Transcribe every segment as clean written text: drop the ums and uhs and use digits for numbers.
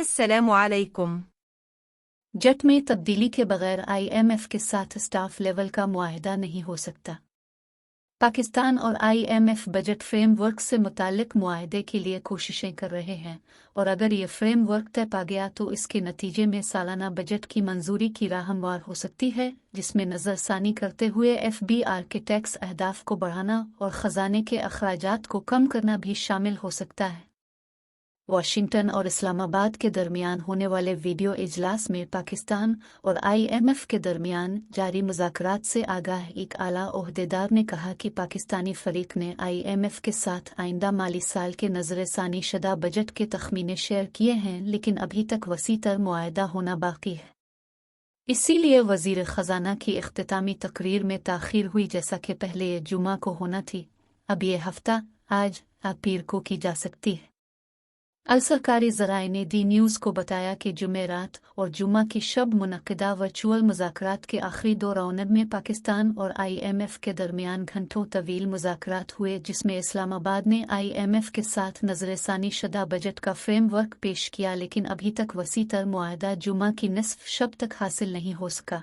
अस्सलामु अलैकुम। जट में तब्दीली के बगैर IMF के साथ स्टाफ लेवल का मुआहदा नहीं हो सकता। पाकिस्तान और IMF बजट फ्रेमवर्क से मुताल्लिक मुआहदे के लिए कोशिशें कर रहे हैं और अगर ये फ्रेमवर्क तय पा गया तो इसके नतीजे में सालाना बजट की मंजूरी की राह हमवार हो सकती है, जिसमें नज़रसानी करते हुए FBR के टैक्स अहदाफ को बढ़ाना और ख़जाने के अखराजात को कम करना भी शामिल हो सकता है। वाशिंगटन और इस्लामाबाद के दरमियान होने वाले वीडियो इजलास में पाकिस्तान और IMF के दरमियान जारी मुज़ाकरात से आगाह एक आला ओहदेदार ने कहा कि पाकिस्तानी फरीक ने IMF के साथ आइंदा माली साल के नज़रसानी शुदा बजट के तखमीने शेयर किए हैं, लेकिन अभी तक वसी तर मुआहदा होना बाकी है। इसीलिए वज़ीर ख़जाना की इख्तितामी तकरीर में ताख़ीर हुई, जैसा कि पहले ये जुमा को होना थी, अब ये हफ्ता आज पीर को की जा सकती है। अलसरकारी ज़राए ने दी न्यूज़ को बताया कि जुमेरात और जुमा की शब मुनक़िदा वर्चुअल मुज़ाकरात के आखिरी दो राउंड में पाकिस्तान और IMF के दरमियान घंटों तवील मुज़ाकरात हुए, जिसमें इस्लामाबाद ने IMF के साथ नज़रसानी शुदा बजट का फ्रेमवर्क पेश किया, लेकिन अभी तक वसी तर मुआहदा जुमा की निसफ शब तक हासिल नहीं हो सका।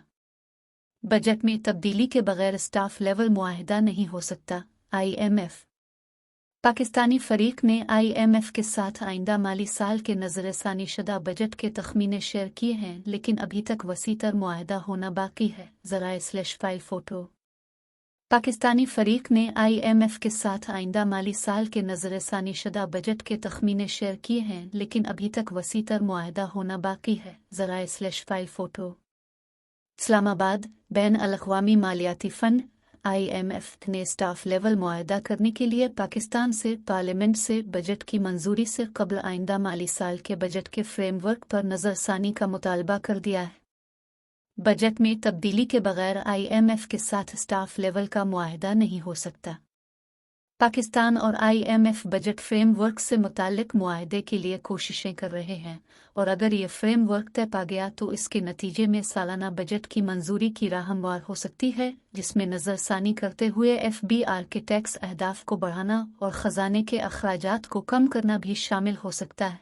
बजट में तब्दीली के बगैर स्टाफ लेवल मुआहदा नहीं हो सकता। IMF पाकिस्तानी फरीक ने IMF के साथ आइंदा माली साल के नज़रसानी शुदा बजट के तखमीने शेयर किए हैं, लेकिन अभी तक वसी तर मुआहदा होना बाकी है। ज़राए/फाइल फ़ोटो। पाकिस्तानी फरीक ने IMF के साथ आइंदा माली साल के नज़रसानी शुदा बजट के तखमीने शेयर किए हैं, लेकिन अभी तक वसी तर मुआहदा होना बाकी है। ज़राए/फाइल फ़ोटो। इस्लामाबाद बैन अल-अक़वामी मालियाती फ़ंड IMF ने स्टाफ लेवल मुआहदा करने के लिए पाकिस्तान से पार्लियामेंट से बजट की मंजूरी से कबल आइंदा माली साल के बजट के फ्रेमवर्क पर नज़रसानी का मुतालबा कर दिया है। बजट में तब्दीली के बगैर IMF के साथ स्टाफ लेवल का मुआहदा नहीं हो सकता। पाकिस्तान और IMF बजट फ्रेमवर्क से मुताल्लिक मुआहदे के लिए कोशिशें कर रहे हैं और अगर ये फ्रेमवर्क तय पा गया तो इसके नतीजे में सालाना बजट की मंजूरी की राह हमवार हो सकती है, जिसमें नज़रसानी करते हुए FBR के टैक्स अहदाफ को बढ़ाना और ख़जाने के अखराजात को कम करना भी शामिल हो सकता है।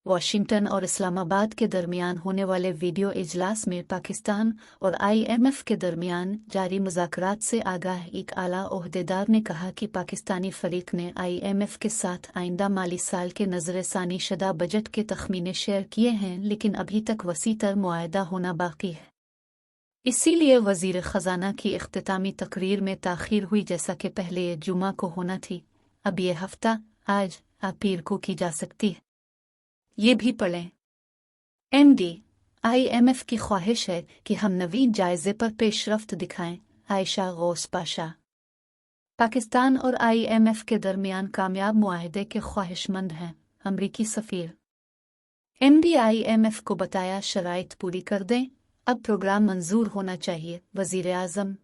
वाशिंगटन और इस्लामाबाद के दरमियान होने वाले वीडियो इजलास में पाकिस्तान और IMF के दरमियान जारी मुज़ाकरात से आगाह एक आला ओहदेदार ने कहा कि पाकिस्तानी फरीक ने IMF के साथ आइंदा माली साल के नज़रसानी शुदा बजट के तखमीने शेयर किए हैं, लेकिन अभी तक वसी तर मुआहदा होना बाकी है। इसीलिए वज़ीर ख़जाना की इख्तितामी तकरीर में ताख़ीर हुई, जैसा कि पहले ये जुमा को होना थी, अब ये हफ्ता आज पीर को की जा सकती है। ये भी पढ़ें। MD IMF की ख्वाहिश है कि हम नवीन जायज़े पर पेशरफ्त दिखाएं। आयशा गौस पाशा। पाकिस्तान और IMF के दरमियान कामयाब मुआहदे के ख्वाहिशमंद हैं। अमरीकी सफ़ीर। MD IMF को बताया शराइत पूरी कर दें, अब प्रोग्राम मंजूर होना चाहिए। वज़ीर आज़म।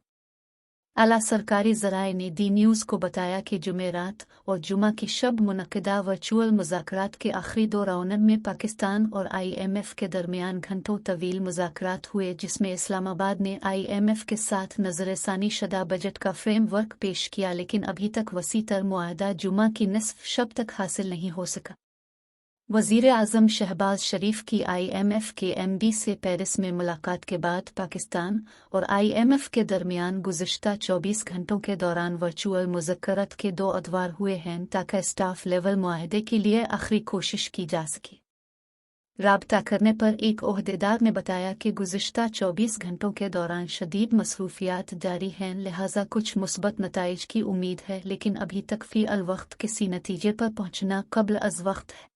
आला सरकारी ज़राए ने दी न्यूज़ को बताया कि जुमेरात और जुमा की शब मुनक़िदा वर्चुअल मुज़ाकरात के आखिरी दो राउंड में पाकिस्तान और IMF के दरमियान घंटों तवील मुज़ाकरात हुए, जिसमें इस्लामाबाद ने IMF के साथ नज़रसानी शुदा बजट का फ्रेमवर्क पेश किया, लेकिन अभी तक वसी तर मुआहदा जुमा की निसफ शब तक हासिल नहीं हो सका। वज़ीर आज़म शहबाज शरीफ की IMF के MD से पेरिस में मुलाकात के बाद पाकिस्तान और IMF के दरमियान गुज़िश्ता 24 घंटों के दौरान वर्चुअल मुज़ाकरात के 2 अदवार हुए हैं, ताकि स्टाफ लेवल मुआहदे के लिए आखिरी कोशिश की जा सके। राब्ता करने पर एक ओहदेदार ने बताया कि गुज़िश्ता 24 घंटों के दौरान शदीद मसरूफियात जारी हैं, लिहाजा कुछ मुस्बत नताइज की उम्मीद है, लेकिन अभी तक फ़ी अल वक्त किसी नतीजे पर पहुँचना कब्ल अज़ वक्त है।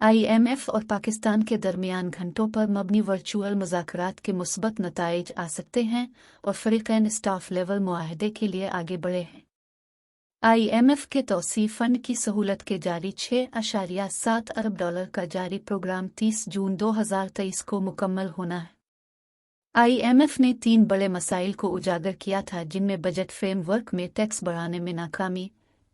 IMF और पाकिस्तान के दरमियान घंटों पर मबनी वर्चुअल मुज़ाकरात के मुस्बत नताइज आ सकते हैं और फ़रीक़ैन स्टाफ लेवल मुआहदे के लिए आगे बढ़े हैं। IMF के तौसीफ़ फ़ंड की सहूलत के जारी $6.7 अरब का जारी प्रोग्राम 30 जून 2023 को मुकम्मल होना है। IMF ने 3 बड़े मसाइल को उजागर किया था, जिनमें बजट फ्रेमवर्क में टैक्स बढ़ाने में नाकामी,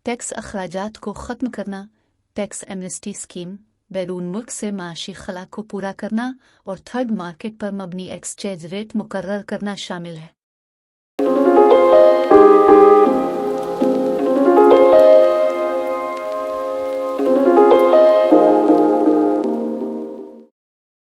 टैक्स अखराजात को ख़त्म करना, टैक्स एमनेस्टी स्कीम, बैरून मुल्क से माशी खला को पूरा करना और थर्ड मार्केट पर मबनी एक्सचेंज रेट मुकर्रर करना शामिल है।